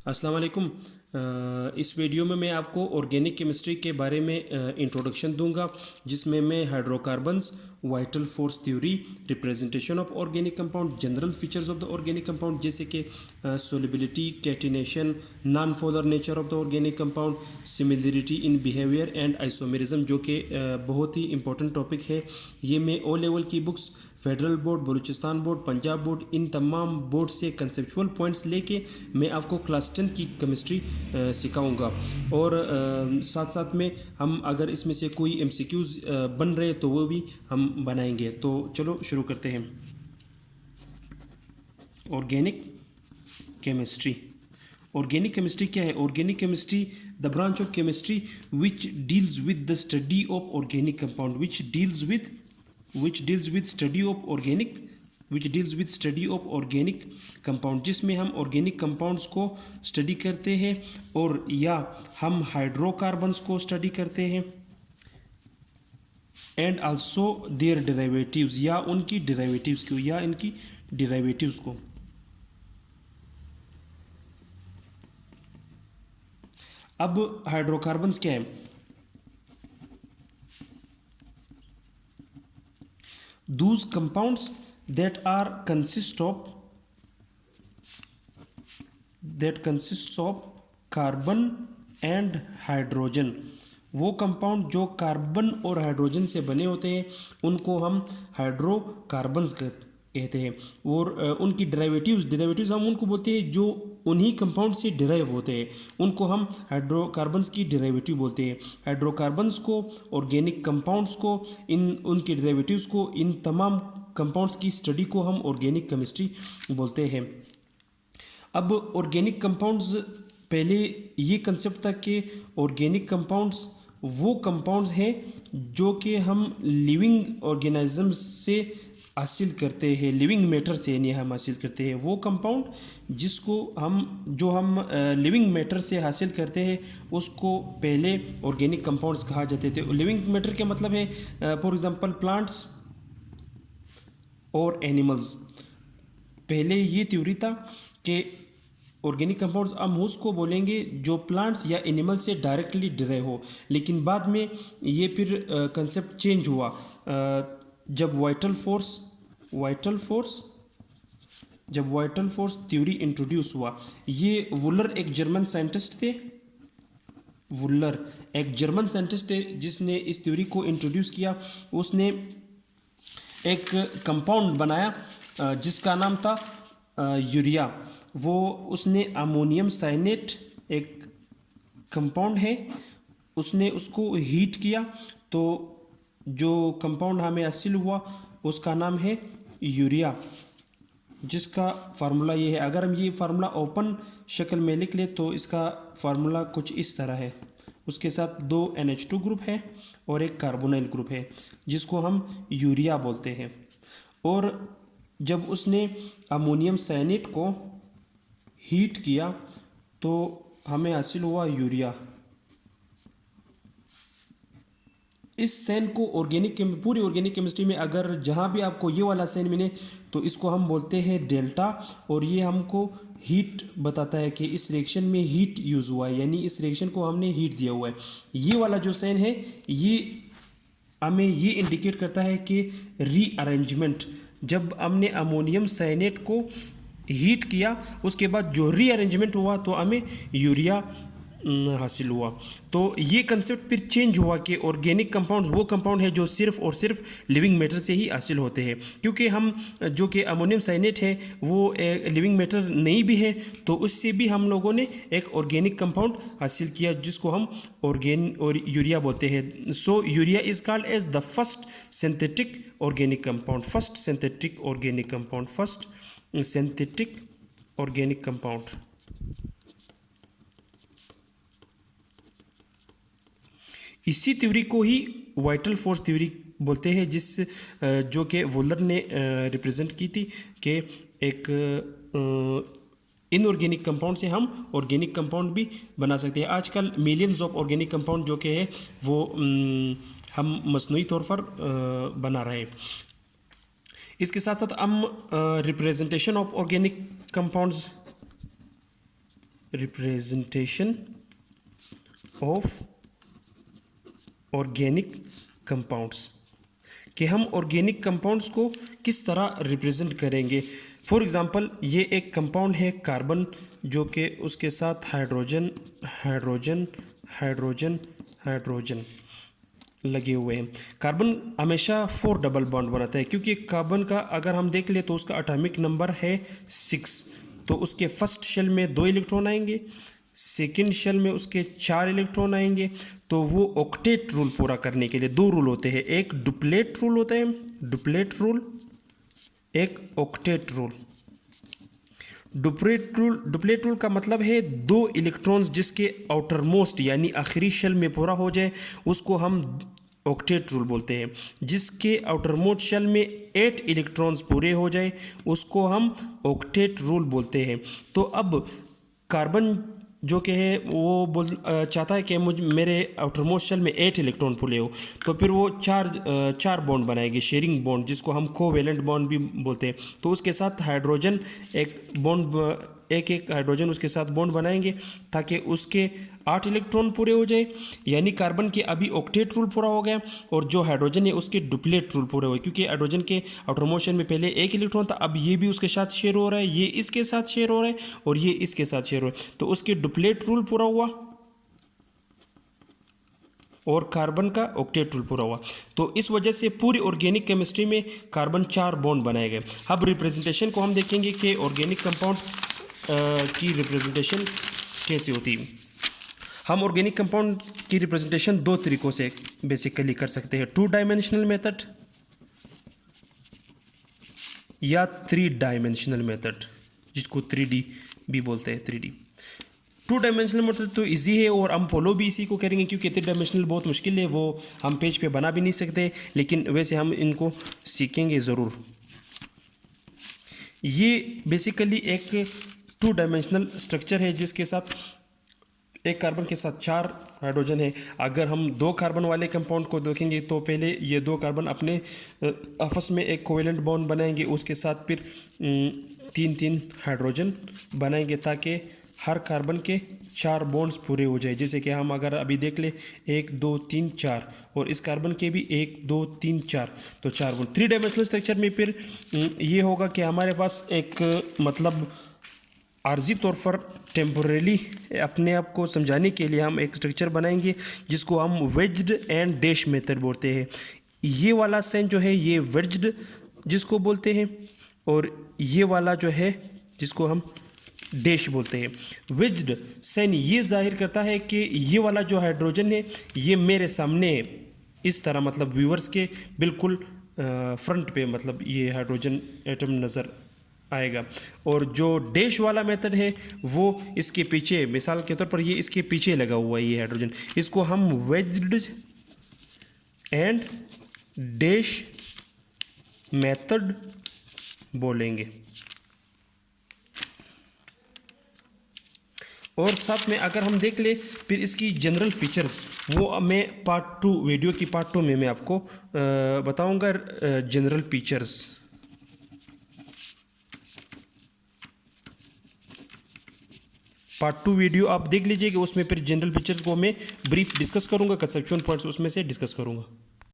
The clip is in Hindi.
अस्सलाम वालेकुम। इस वीडियो में मैं आपको ऑर्गेनिक केमिस्ट्री के बारे में इंट्रोडक्शन दूंगा, जिसमें मैं hydrocarbons, vital force theory, representation of organic compound, general features of the organic compound जैसे कि solubility, catenation, non polar nature of the organic compound, similarity in behaviour and isomerism, जो कि बहुत ही इंपॉर्टेंट टॉपिक है। ये मैं ओ लेवल की books, federal board, Balochistan board, Punjab board, इन तमाम बोर्ड से कंसेप्चुअल पॉइंट्स लेके मैं आपको क्लास 10 की केमिस्ट्री सिखाऊंगा। और साथ साथ में हम अगर इसमें से कोई एमसीक्यूज बन रहे तो वो भी हम बनाएंगे। तो चलो शुरू करते हैं। Organic chemistry. ऑर्गेनिक केमिस्ट्री क्या है? Organic chemistry the branch of chemistry which deals with the study of organic compound, which deals with study of organic compound, जिसमें हम ऑर्गेनिक कंपाउंड्स को स्टडी करते हैं और या हम हाइड्रोकार्बन्स को स्टडी करते हैं, एंड आल्सो देयर डेरिवेटिव्स, या उनकी डेरिवेटिव्स को अब हाइड्रोकार्बन्स क्या है? Those compounds that consists of carbon and hydrogen. वो कंपाउंड जो कार्बन और हाइड्रोजन से बने होते हैं उनको हम हाइड्रोकार्बन्स कहते हैं। और उनकी डेरिवेटिव्स हम उनको बोलते हैं जो उन्हीं कंपाउंड से डिराइव होते हैं, उनको हम हाइड्रोकार्बन्स की डेरिवेटिव बोलते हैं। हाइड्रोकार्बन्स को, ऑर्गेनिक कंपाउंड्स को, उनके डेरिवेटिव्स को, इन तमाम कंपाउंड्स की स्टडी को हम ऑर्गेनिक केमिस्ट्री बोलते हैं। अब ऑर्गेनिक कंपाउंड्स, पहले ये कंसेप्ट था कि ऑर्गेनिक कंपाउंड्स वो कंपाउंड्स हैं जो कि हम लिविंग ऑर्गेनिजम्स से हासिल करते हैं, लिविंग मैटर से यानी हम हासिल करते हैं। वो कंपाउंड जिसको हम लिविंग मैटर से हासिल करते हैं उसको पहले ऑर्गेनिक कंपाउंड्स कहा जाते थे। लिविंग मैटर का मतलब है फॉर एग्जांपल प्लांट्स और एनिमल्स। पहले ये थ्योरी था कि ऑर्गेनिक कंपाउंड्स हम उसको बोलेंगे जो प्लांट्स या एनिमल से डायरेक्टली डिराइव हो, लेकिन बाद में ये फिर कंसेप्ट चेंज हुआ जब वाइटल फोर्स थ्योरी इंट्रोड्यूस हुआ। ये वुलर एक जर्मन साइंटिस्ट थे जिसने इस थ्योरी को इंट्रोड्यूस किया। उसने एक कंपाउंड बनाया जिसका नाम था यूरिया। उसने अमोनियम साइनेट, एक कंपाउंड है, उसने उसको हीट किया तो जो कंपाउंड हमें हासिल हुआ उसका नाम है यूरिया, जिसका फार्मूला ये है। अगर हम ये फार्मूला ओपन शक्ल में लिख ले तो इसका फार्मूला कुछ इस तरह है। उसके साथ 2 NH2 ग्रुप है और एक कार्बोनाइल ग्रुप है जिसको हम यूरिया बोलते हैं। और जब उसने अमोनियम साइनेट को हीट किया तो हमें हासिल हुआ यूरिया। इस साइन को पूरी ऑर्गेनिक केमिस्ट्री में अगर जहाँ भी आपको ये वाला साइन मिले तो इसको हम बोलते हैं डेल्टा, और ये हमको हीट बताता है कि इस रिएक्शन में हीट यूज़ हुआ है, यानी इस रिएक्शन को हमने हीट दिया हुआ है। ये वाला जो साइन है ये हमें ये इंडिकेट करता है कि रीअरेंजमेंट, जब हमने अमोनियम साइनेट को हीट किया उसके बाद जो रीअरेंजमेंट हुआ तो हमें यूरिया हासिल हुआ। तो ये कंसेप्ट फिर चेंज हुआ कि ऑर्गेनिक कंपाउंड्स वो कंपाउंड है जो सिर्फ और सिर्फ लिविंग मैटर से ही हासिल होते हैं, क्योंकि हम जो कि अमोनियम साइनेट है वो लिविंग मैटर नहीं भी है, तो उससे भी हम लोगों ने एक ऑर्गेनिक कंपाउंड हासिल किया जिसको हम और यूरिया बोलते हैं। So urea is called as the first synthetic organic compound. इसी थ्योरी को ही वाइटल फोर्स थ्योरी बोलते हैं, जो कि वुलर ने रिप्रेजेंट की थी कि एक इनऑर्गेनिक कंपाउंड से हम ऑर्गेनिक कंपाउंड भी बना सकते हैं। आजकल मिलियंस ऑफ ऑर्गेनिक कंपाउंड जो कि है वो हम मसनूई तौर पर बना रहे हैं। इसके साथ साथ हम representation of organic compounds representation of organic compounds, कि हम ऑर्गेनिक कंपाउंड्स को किस तरह रिप्रेजेंट करेंगे। फॉर एग्ज़ाम्पल ये एक कंपाउंड है कार्बन, जो कि उसके साथ हाइड्रोजन हाइड्रोजन हाइड्रोजन हाइड्रोजन लगे हुए हैं। कार्बन हमेशा 4 डबल बॉन्ड बनाता है, क्योंकि कार्बन का अगर हम देख ले तो उसका एटॉमिक नंबर है 6, तो उसके फर्स्ट शेल में 2 इलेक्ट्रॉन आएंगे, सेकेंड शेल में उसके 4 इलेक्ट्रॉन आएंगे। तो वो ऑक्टेट रूल पूरा करने के लिए 2 रूल होते हैं, एक डुप्लेट रूल होता है, डुप्लेट रूल, एक ऑक्टेट रूल। डुप्लेट रूल का मतलब है 2 इलेक्ट्रॉन्स जिसके आउटर मोस्ट यानी आखिरी शेल में पूरा हो जाए उसको हम ऑक्टेट रूल बोलते हैं। जिसके आउटर मोस्ट शेल में 8 इलेक्ट्रॉन्स पूरे हो जाए उसको हम ऑक्टेट रूल बोलते हैं। तो अब कार्बन जो कि है वो चाहता है कि मेरे आउटर मोस्ट शेल में 8 इलेक्ट्रॉन पूरे हो, तो फिर वो चार बॉन्ड बनाएगी, शेयरिंग बॉन्ड, जिसको हम कोवेलेंट बॉन्ड भी बोलते हैं। तो उसके साथ हाइड्रोजन एक बॉन्ड, एक हाइड्रोजन उसके साथ बॉन्ड बनाएंगे ताकि उसके 8 इलेक्ट्रॉन पूरे हो जाए, यानी कार्बन के अभी ऑक्टेट रूल पूरा हो गया, और जो हाइड्रोजन है उसके डुप्लेट रूल पूरे हुए, क्योंकि हाइड्रोजन के आउटर मोस्ट शेल में पहले 1 इलेक्ट्रॉन था, अब ये भी उसके साथ शेयर हो रहा है, ये इसके साथ शेयर हो रहा है और ये इसके साथ शेयर हो रहा है, तो उसके डुप्लेट रूल पूरा हुआ और कार्बन का ऑक्टेट रूल पूरा हुआ। तो इस वजह से पूरी ऑर्गेनिक केमिस्ट्री में कार्बन 4 बॉन्ड बनाए गए। अब रिप्रेजेंटेशन को हम देखेंगे कि ऑर्गेनिक कंपाउंड की रिप्रेजेंटेशन कैसे होती है। हम ऑर्गेनिक कंपाउंड की रिप्रेजेंटेशन 2 तरीक़ों से बेसिकली कर सकते हैं, 2 डायमेंशनल मेथड या 3 डायमेंशनल मेथड, जिसको 3D भी बोलते हैं। 3D 2 डायमेंशनल मेथड तो इजी है और हम फॉलो भी इसी को करेंगे, क्योंकि 3 डायमेंशनल बहुत मुश्किल है, वो हम पेज पे बना भी नहीं सकते, लेकिन वैसे हम इनको सीखेंगे ज़रूर। ये बेसिकली एक 2 डायमेंशनल स्ट्रक्चर है जिसके साथ एक कार्बन के साथ 4 हाइड्रोजन है। अगर हम 2 कार्बन वाले कंपाउंड को देखेंगे तो पहले ये 2 कार्बन अपने आपस में एक कोवेलेंट बॉन्ड बनाएंगे, उसके साथ फिर 3 हाइड्रोजन बनाएंगे ताकि हर कार्बन के 4 बॉन्ड्स पूरे हो जाए। जैसे कि हम अगर अभी देख ले 1 2 3 4, और इस कार्बन के भी 1 2 3 4, तो 4 बॉन्ड। 3 डायमेंशनल स्ट्रक्चर में फिर ये होगा कि हमारे पास एक मतलब आर्जी तौर पर टेम्पोरेली अपने आप को समझाने के लिए हम एक स्ट्रक्चर बनाएंगे जिसको हम वेज्ड एंड डैश मेथड बोलते हैं। ये वाला साइन जो है ये वेज्ड जिसको बोलते हैं, और ये वाला जो है जिसको हम डैश बोलते हैं। वेज्ड साइन ये जाहिर करता है कि ये वाला जो हाइड्रोजन है ये मेरे सामने इस तरह, मतलब व्यूअर्स के बिल्कुल फ्रंट पे, मतलब ये हाइड्रोजन एटम नज़र आएगा, और जो डैश वाला मेथड है वो इसके पीछे, मिसाल के तौर पर ये इसके पीछे लगा हुआ है ये हाइड्रोजन, इसको हम वेज्ड एंड डैश मेथड बोलेंगे। और साथ में अगर हम देख ले फिर इसकी जनरल फीचर्स, वो मैं पार्ट 2 वीडियो की पार्ट 2 में मैं आपको बताऊंगा जनरल फीचर्स। पार्ट 2 वीडियो आप देख लीजिएगा, उसमें फिर जनरल फीचर्स को मैं ब्रीफ डिस्कस करूंगा, कंसेप्चुअल पॉइंट्स उसमें से डिस्कस करूंगा।